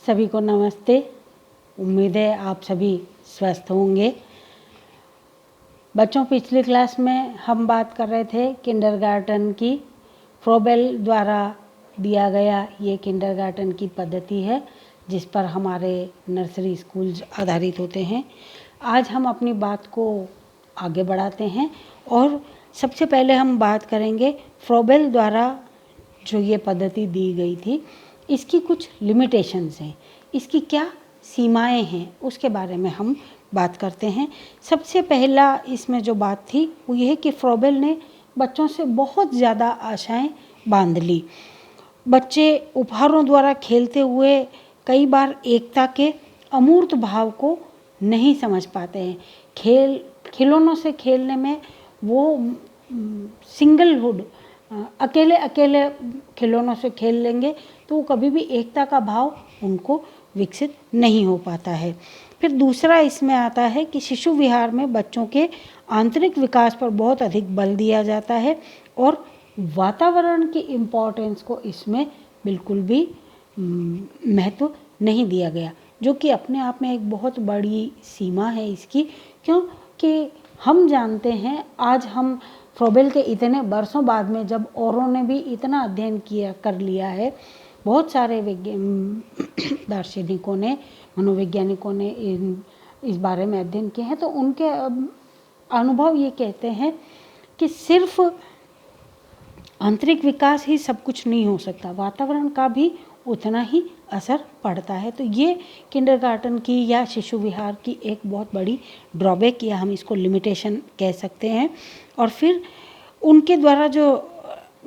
सभी को नमस्ते। उम्मीद है आप सभी स्वस्थ होंगे। बच्चों, पिछली क्लास में हम बात कर रहे थे किंडरगार्टन की। फ्रोबेल द्वारा दिया गया ये किंडरगार्टन की पद्धति है जिस पर हमारे नर्सरी स्कूल्स आधारित होते हैं। आज हम अपनी बात को आगे बढ़ाते हैं और सबसे पहले हम बात करेंगे फ्रोबेल द्वारा जो ये पद्धति दी गई थी इसकी कुछ लिमिटेशंस हैं, इसकी क्या सीमाएं हैं, उसके बारे में हम बात करते हैं। सबसे पहला इसमें जो बात थी वो ये है कि फ्रोबेल ने बच्चों से बहुत ज़्यादा आशाएं बांध ली। बच्चे उपहारों द्वारा खेलते हुए कई बार एकता के अमूर्त भाव को नहीं समझ पाते हैं। खिलौनों से खेलने में वो सिंगलहुड अकेले अकेले खिलौनों से खेल लेंगे तो वो कभी भी एकता का भाव उनको विकसित नहीं हो पाता है। फिर दूसरा इसमें आता है कि शिशु विहार में बच्चों के आंतरिक विकास पर बहुत अधिक बल दिया जाता है और वातावरण की इम्पोर्टेंस को इसमें बिल्कुल भी महत्व नहीं दिया गया, जो कि अपने आप में एक बहुत बड़ी सीमा है इसकी। क्योंकि हम जानते हैं, आज हम फ्रोबेल के इतने वर्षों बाद में जब औरों ने भी इतना अध्ययन कर लिया है, बहुत सारे दार्शनिकों ने, मनोवैज्ञानिकों ने इस बारे में अध्ययन किए हैं, तो उनके अनुभव ये कहते हैं कि सिर्फ आंतरिक विकास ही सब कुछ नहीं हो सकता, वातावरण का भी उतना ही असर पड़ता है। तो ये किंडरगार्टन की या शिशु विहार की एक बहुत बड़ी ड्रॉबैक या हम इसको लिमिटेशन कह सकते हैं। और फिर उनके द्वारा जो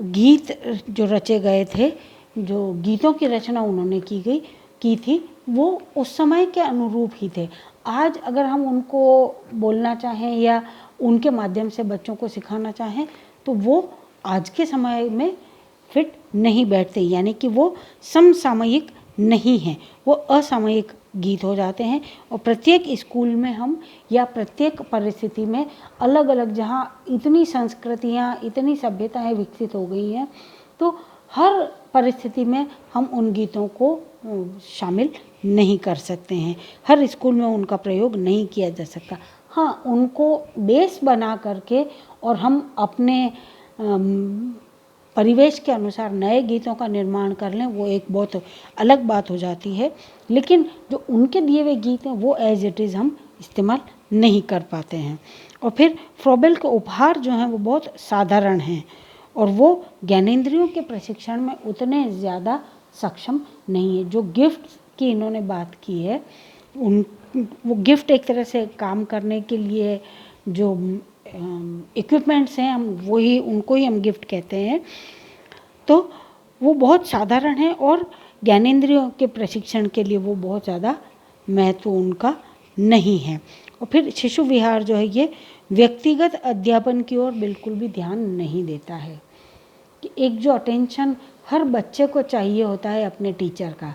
गीत जो रचे गए थे, जो गीतों की रचना उन्होंने की थी, वो उस समय के अनुरूप ही थे। आज अगर हम उनको बोलना चाहें या उनके माध्यम से बच्चों को सिखाना चाहें तो वो आज के समय में फिट नहीं बैठते, यानी कि वो समसामयिक नहीं हैं, वो असामयिक गीत हो जाते हैं। और प्रत्येक स्कूल में हम या प्रत्येक परिस्थिति में अलग अलग, जहाँ इतनी संस्कृतियाँ, इतनी सभ्यताएं विकसित हो गई हैं, तो हर परिस्थिति में हम उन गीतों को शामिल नहीं कर सकते हैं, हर स्कूल में उनका प्रयोग नहीं किया जा सकता। हाँ, उनको बेस बना करके और हम अपने परिवेश के अनुसार नए गीतों का निर्माण कर लें, वो एक बहुत अलग बात हो जाती है। लेकिन जो उनके दिए हुए गीत हैं वो एज इट इज़ हम इस्तेमाल नहीं कर पाते हैं। और फिर फ्रोबेल के उपहार जो हैं वो बहुत साधारण हैं और वो ज्ञानेंद्रियों के प्रशिक्षण में उतने ज़्यादा सक्षम नहीं है। जो गिफ्ट की इन्होंने बात की है, वो गिफ्ट एक तरह से काम करने के लिए जो इक्विपमेंट्स हैं, हम वही उनको ही हम गिफ्ट कहते हैं, तो वो बहुत साधारण है और ज्ञानेंद्रियों के प्रशिक्षण के लिए वो बहुत ज़्यादा महत्व उनका नहीं है। और फिर शिशु विहार जो है ये व्यक्तिगत अध्यापन की ओर बिल्कुल भी ध्यान नहीं देता है कि एक जो अटेंशन हर बच्चे को चाहिए होता है अपने टीचर का,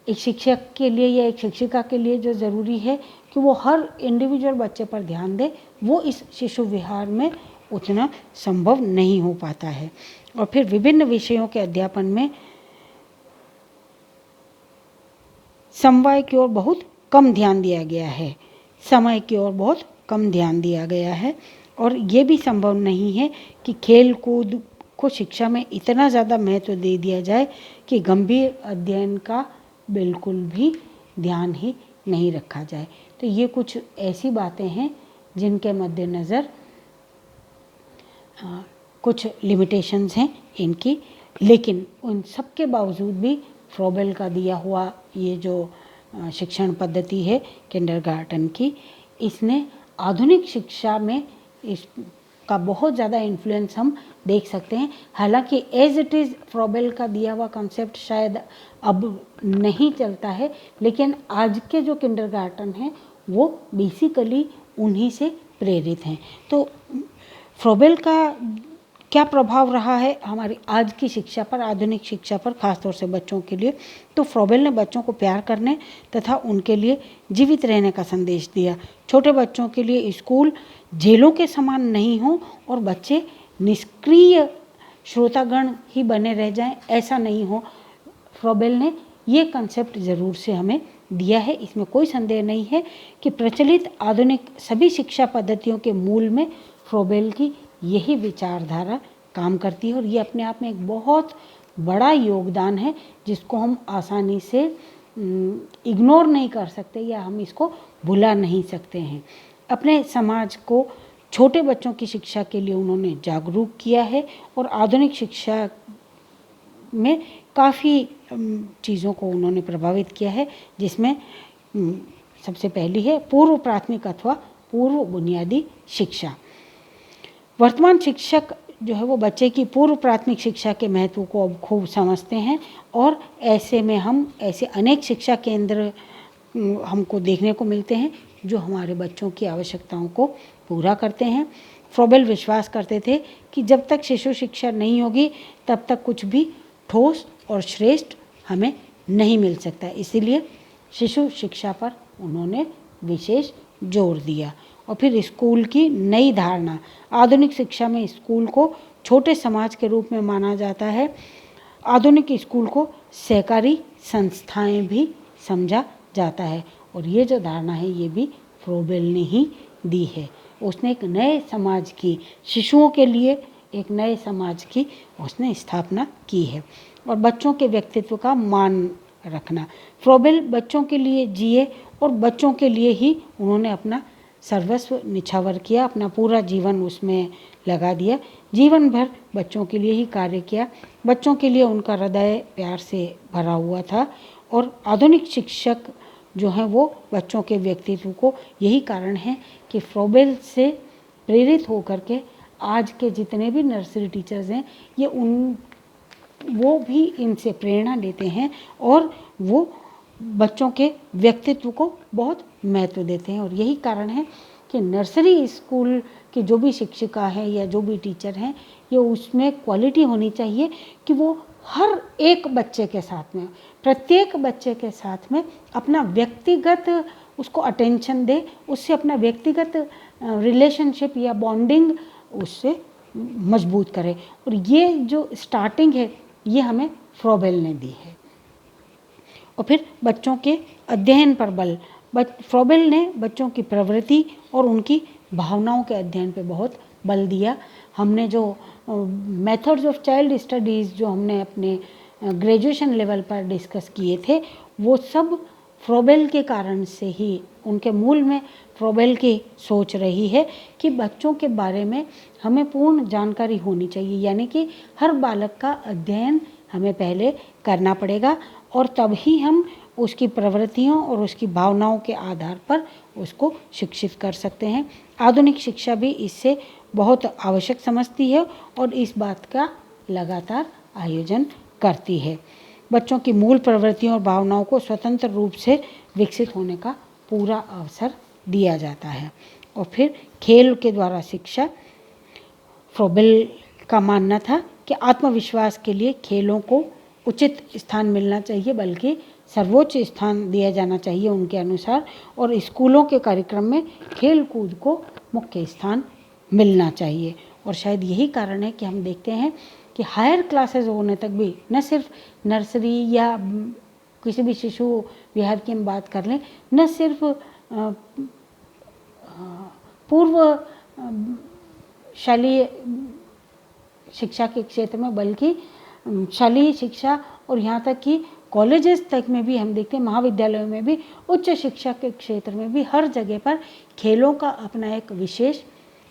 एक शिक्षक के लिए या एक शिक्षिका के लिए जो ज़रूरी है कि वो हर इंडिविजुअल बच्चे पर ध्यान दे, वो इस शिशु विहार में उतना संभव नहीं हो पाता है। और फिर विभिन्न विषयों के अध्यापन में समवाय की ओर बहुत कम ध्यान दिया गया है, समय की ओर बहुत कम ध्यान दिया गया है। और ये भी संभव नहीं है कि खेल कूद को शिक्षा में इतना ज़्यादा महत्व दे दिया जाए कि गंभीर अध्ययन का बिल्कुल भी ध्यान ही नहीं रखा जाए। तो ये कुछ ऐसी बातें हैं जिनके मद्देनज़र कुछ लिमिटेशंस हैं इनकी। लेकिन उन सब के बावजूद भी फ्रोबेल का दिया हुआ ये जो शिक्षण पद्धति है किंडरगार्टन की, इसने आधुनिक शिक्षा में इसका बहुत ज़्यादा इन्फ्लुएंस हम देख सकते हैं। हालांकि एज इट इज़ फ्रोबेल का दिया हुआ कॉन्सेप्ट शायद अब नहीं चलता है, लेकिन आज के जो किंडरगार्टन हैं वो बेसिकली उन्हीं से प्रेरित हैं। तो फ्रोबेल का क्या प्रभाव रहा है हमारी आज की शिक्षा पर, आधुनिक शिक्षा पर, ख़ासतौर से बच्चों के लिए? तो फ्रोबेल ने बच्चों को प्यार करने तथा उनके लिए जीवित रहने का संदेश दिया। छोटे बच्चों के लिए स्कूल जेलों के समान नहीं हो और बच्चे निष्क्रिय श्रोतागण ही बने रह जाएं, ऐसा नहीं हो। फ्रोबेल ने ये कंसेप्ट ज़रूर से हमें दिया है। इसमें कोई संदेह नहीं है कि प्रचलित आधुनिक सभी शिक्षा पद्धतियों के मूल में फ्रोबेल की यही विचारधारा काम करती है और ये अपने आप में एक बहुत बड़ा योगदान है जिसको हम आसानी से इग्नोर नहीं कर सकते या हम इसको भुला नहीं सकते हैं। अपने समाज को छोटे बच्चों की शिक्षा के लिए उन्होंने जागरूक किया है और आधुनिक शिक्षा में काफ़ी चीज़ों को उन्होंने प्रभावित किया है, जिसमें सबसे पहली है पूर्व प्राथमिक अथवा पूर्व बुनियादी शिक्षा। वर्तमान शिक्षक जो है वो बच्चे की पूर्व प्राथमिक शिक्षा के महत्व को अब खूब समझते हैं और ऐसे में हम ऐसे अनेक शिक्षा केंद्र हमको देखने को मिलते हैं जो हमारे बच्चों की आवश्यकताओं को पूरा करते हैं। फ्रोबेल विश्वास करते थे कि जब तक शिशु शिक्षा नहीं होगी तब तक कुछ भी ठोस और श्रेष्ठ हमें नहीं मिल सकता। इसीलिए शिशु शिक्षा पर उन्होंने विशेष जोर दिया। और फिर स्कूल की नई धारणा। आधुनिक शिक्षा में स्कूल को छोटे समाज के रूप में माना जाता है। आधुनिक स्कूल को सहकारी संस्थाएं भी समझा जाता है और ये जो धारणा है ये भी फ्रोबेल ने ही दी है। उसने एक नए समाज की, शिशुओं के लिए एक नए समाज की उसने स्थापना की है। और बच्चों के व्यक्तित्व का मान रखना। फ्रोबेल बच्चों के लिए जिए और बच्चों के लिए ही उन्होंने अपना सर्वस्व निछावर किया, अपना पूरा जीवन उसमें लगा दिया। जीवन भर बच्चों के लिए ही कार्य किया। बच्चों के लिए उनका हृदय प्यार से भरा हुआ था और आधुनिक शिक्षक जो हैं वो बच्चों के व्यक्तित्व को, यही कारण है कि फ्रोबेल से प्रेरित होकर के आज के जितने भी नर्सरी टीचर्स हैं वो भी इनसे प्रेरणा लेते हैं और वो बच्चों के व्यक्तित्व को बहुत महत्व देते हैं। और यही कारण है कि नर्सरी स्कूल की जो भी शिक्षिका है या जो भी टीचर हैं, ये उसमें क्वालिटी होनी चाहिए कि वो हर एक बच्चे के साथ में, प्रत्येक बच्चे के साथ में अपना व्यक्तिगत उसको अटेंशन दे, उससे अपना व्यक्तिगत रिलेशनशिप या बॉन्डिंग उससे मजबूत करे। और ये जो स्टार्टिंग है ये हमें फ्रोबेल ने दी है। और फिर बच्चों के अध्ययन पर बल। फ्रोबेल ने बच्चों की प्रवृत्ति और उनकी भावनाओं के अध्ययन पे बहुत बल दिया। हमने जो मेथड्स ऑफ चाइल्ड स्टडीज़ जो हमने अपने ग्रेजुएशन लेवल पर डिस्कस किए थे, वो सब फ्रोबेल के कारण से ही, उनके मूल में फ्रोबेल की सोच रही है कि बच्चों के बारे में हमें पूर्ण जानकारी होनी चाहिए, यानी कि हर बालक का अध्ययन हमें पहले करना पड़ेगा और तब ही हम उसकी प्रवृत्तियों और उसकी भावनाओं के आधार पर उसको शिक्षित कर सकते हैं। आधुनिक शिक्षा भी इससे बहुत आवश्यक समझती है और इस बात का लगातार आयोजन करती है। बच्चों की मूल प्रवृत्तियों और भावनाओं को स्वतंत्र रूप से विकसित होने का पूरा अवसर दिया जाता है। और फिर खेल के द्वारा शिक्षा। फ्रोबेल का मानना था कि आत्मविश्वास के लिए खेलों को उचित स्थान मिलना चाहिए, बल्कि सर्वोच्च स्थान दिया जाना चाहिए उनके अनुसार, और स्कूलों के कार्यक्रम में खेल कूद को मुख्य स्थान मिलना चाहिए। और शायद यही कारण है कि हम देखते हैं कि हायर क्लासेस होने तक भी, न सिर्फ नर्सरी या किसी भी शिशु विहार की हम बात कर लें, न सिर्फ पूर्व शालेय शिक्षा के क्षेत्र में, बल्कि शालेय शिक्षा और यहाँ तक कि कॉलेजेस तक में भी हम देखते हैं, महाविद्यालयों में भी, उच्च शिक्षा के क्षेत्र में भी हर जगह पर खेलों का अपना एक विशेष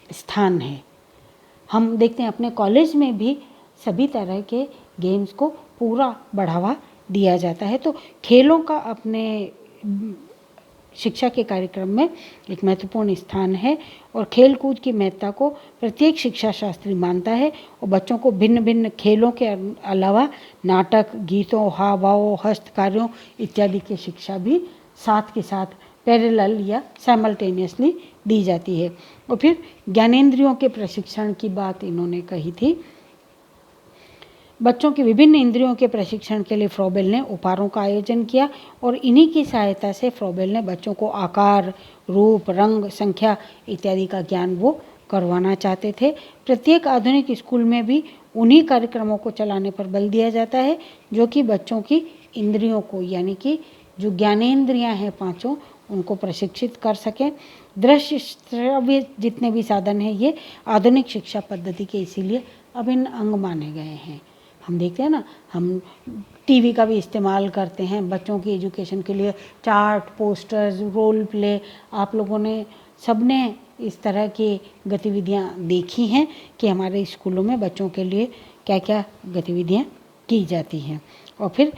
स्थान है। हम देखते हैं अपने कॉलेज में भी सभी तरह के गेम्स को पूरा बढ़ावा दिया जाता है। तो खेलों का अपने शिक्षा के कार्यक्रम में एक महत्वपूर्ण स्थान है और खेल कूद की महत्ता को प्रत्येक शिक्षा शास्त्री मानता है। और बच्चों को भिन्न भिन्न खेलों के अलावा नाटक, गीतों, हाव भाव, हस्तकार्यों इत्यादि की शिक्षा भी साथ के साथ पैरेलल या साइमल्टेनियसली दी जाती है। और फिर ज्ञानेंद्रियों के प्रशिक्षण की बात इन्होंने कही थी। बच्चों के विभिन्न इंद्रियों के प्रशिक्षण के लिए फ्रोबेल ने उपहारों का आयोजन किया और इन्हीं की सहायता से फ्रोबेल ने बच्चों को आकार, रूप, रंग, संख्या इत्यादि का ज्ञान वो करवाना चाहते थे। प्रत्येक आधुनिक स्कूल में भी उन्हीं कार्यक्रमों को चलाने पर बल दिया जाता है जो कि बच्चों की इंद्रियों को, यानी कि जो ज्ञानेंद्रियां हैं पांचों, उनको प्रशिक्षित कर सकें। दृश्य श्रव्य जितने भी साधन हैं ये आधुनिक शिक्षा पद्धति के इसीलिए अभिन्न अंग माने गए हैं। हम देखते हैं ना, हम टीवी का भी इस्तेमाल करते हैं बच्चों की एजुकेशन के लिए, चार्ट, पोस्टर्स, रोल प्ले, आप लोगों ने सबने इस तरह की गतिविधियां देखी हैं कि हमारे स्कूलों में बच्चों के लिए क्या क्या गतिविधियां की जाती हैं। और फिर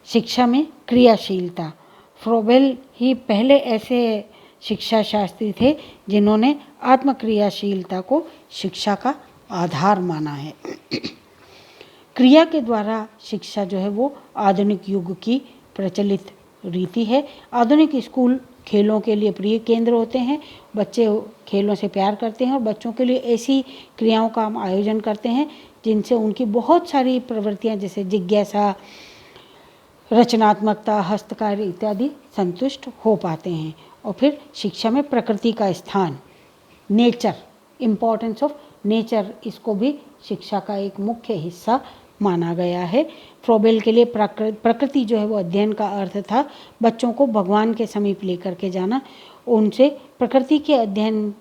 शिक्षा में क्रियाशीलता, फ्रोबेल ही पहले ऐसे शिक्षा शास्त्री थे जिन्होंने आत्मक्रियाशीलता को शिक्षा का आधार माना है। क्रिया के द्वारा शिक्षा जो है वो आधुनिक युग की प्रचलित रीति है। आधुनिक स्कूल खेलों के लिए प्रिय केंद्र होते हैं। बच्चे खेलों से प्यार करते हैं और बच्चों के लिए ऐसी क्रियाओं का हम आयोजन करते हैं जिनसे उनकी बहुत सारी प्रवृत्तियां जैसे जिज्ञासा, रचनात्मकता, हस्तकार्य इत्यादि संतुष्ट हो पाते हैं। और फिर शिक्षा में प्रकृति का स्थान, नेचर, इम्पोर्टेंस ऑफ नेचर, इसको भी शिक्षा का एक मुख्य हिस्सा माना गया है। फ्रोबेल के लिए प्रकृति जो है वो अध्ययन का अर्थ था बच्चों को भगवान के समीप लेकर के जाना। उनसे प्रकृति के अध्ययन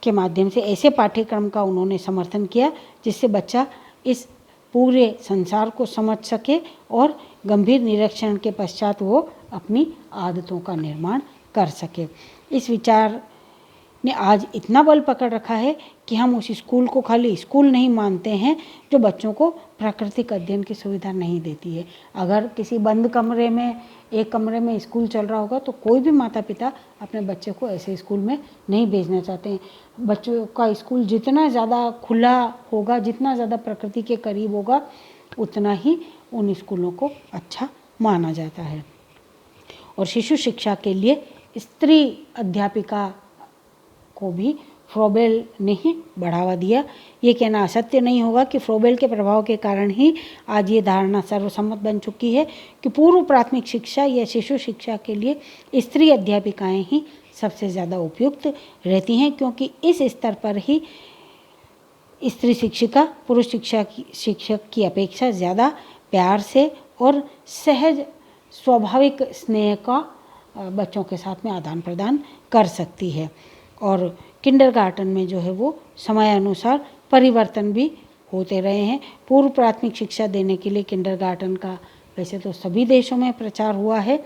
के माध्यम से ऐसे पाठ्यक्रम का उन्होंने समर्थन किया जिससे बच्चा इस पूरे संसार को समझ सके और गंभीर निरीक्षण के पश्चात वो अपनी आदतों का निर्माण कर सके। इस विचार ने आज इतना बल पकड़ रखा है कि हम उस स्कूल को खाली स्कूल नहीं मानते हैं जो बच्चों को प्राकृतिक अध्ययन की सुविधा नहीं देती है। अगर किसी बंद कमरे में, एक कमरे में स्कूल चल रहा होगा तो कोई भी माता पिता अपने बच्चे को ऐसे स्कूल में नहीं भेजना चाहते हैं। बच्चों का स्कूल जितना ज़्यादा खुला होगा, जितना ज़्यादा प्रकृति के करीब होगा, उतना ही उन स्कूलों को अच्छा माना जाता है। और शिशु शिक्षा के लिए स्त्री अध्यापिका को भी फ्रोबेल ने ही बढ़ावा दिया। ये कहना असत्य नहीं होगा कि फ्रोबेल के प्रभाव के कारण ही आज ये धारणा सर्वसम्मत बन चुकी है कि पूर्व प्राथमिक शिक्षा या शिशु शिक्षा के लिए स्त्री अध्यापिकाएं ही सबसे ज़्यादा उपयुक्त रहती हैं, क्योंकि इस स्तर पर ही स्त्री शिक्षिका पुरुष शिक्षक की अपेक्षा ज़्यादा प्यार से और सहज स्वाभाविक स्नेह का बच्चों के साथ में आदान प्रदान कर सकती है। और किंडरगार्टन में जो है वो समय अनुसार परिवर्तन भी होते रहे हैं। पूर्व प्राथमिक शिक्षा देने के लिए किंडरगार्टन का वैसे तो सभी देशों में प्रचार हुआ है।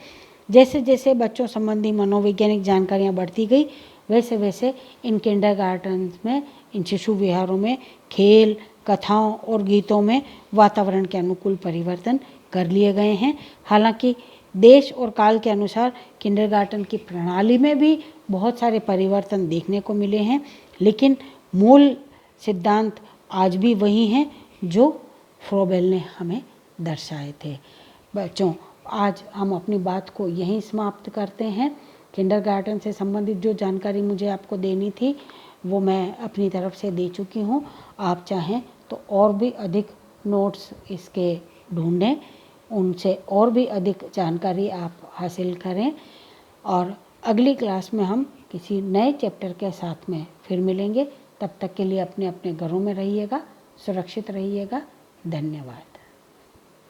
जैसे जैसे बच्चों संबंधी मनोवैज्ञानिक जानकारियाँ बढ़ती गई, वैसे वैसे इन किंडरगार्टन में, इन शिशु विहारों में खेल, कथाओं और गीतों में वातावरण के अनुकूल परिवर्तन कर लिए गए हैं। हालांकि देश और काल के अनुसार किंडरगार्टन की प्रणाली में भी बहुत सारे परिवर्तन देखने को मिले हैं, लेकिन मूल सिद्धांत आज भी वही हैं जो फ्रोबेल ने हमें दर्शाए थे। बच्चों, आज हम अपनी बात को यहीं समाप्त करते हैं। किंडरगार्टन से संबंधित जो जानकारी मुझे आपको देनी थी वो मैं अपनी तरफ से दे चुकी हूँ। आप चाहें तो और भी अधिक नोट्स इसके ढूंढें, उनसे और भी अधिक जानकारी आप हासिल करें। और अगली क्लास में हम किसी नए चैप्टर के साथ में फिर मिलेंगे। तब तक के लिए अपने अपने घरों में रहिएगा, सुरक्षित रहिएगा। धन्यवाद।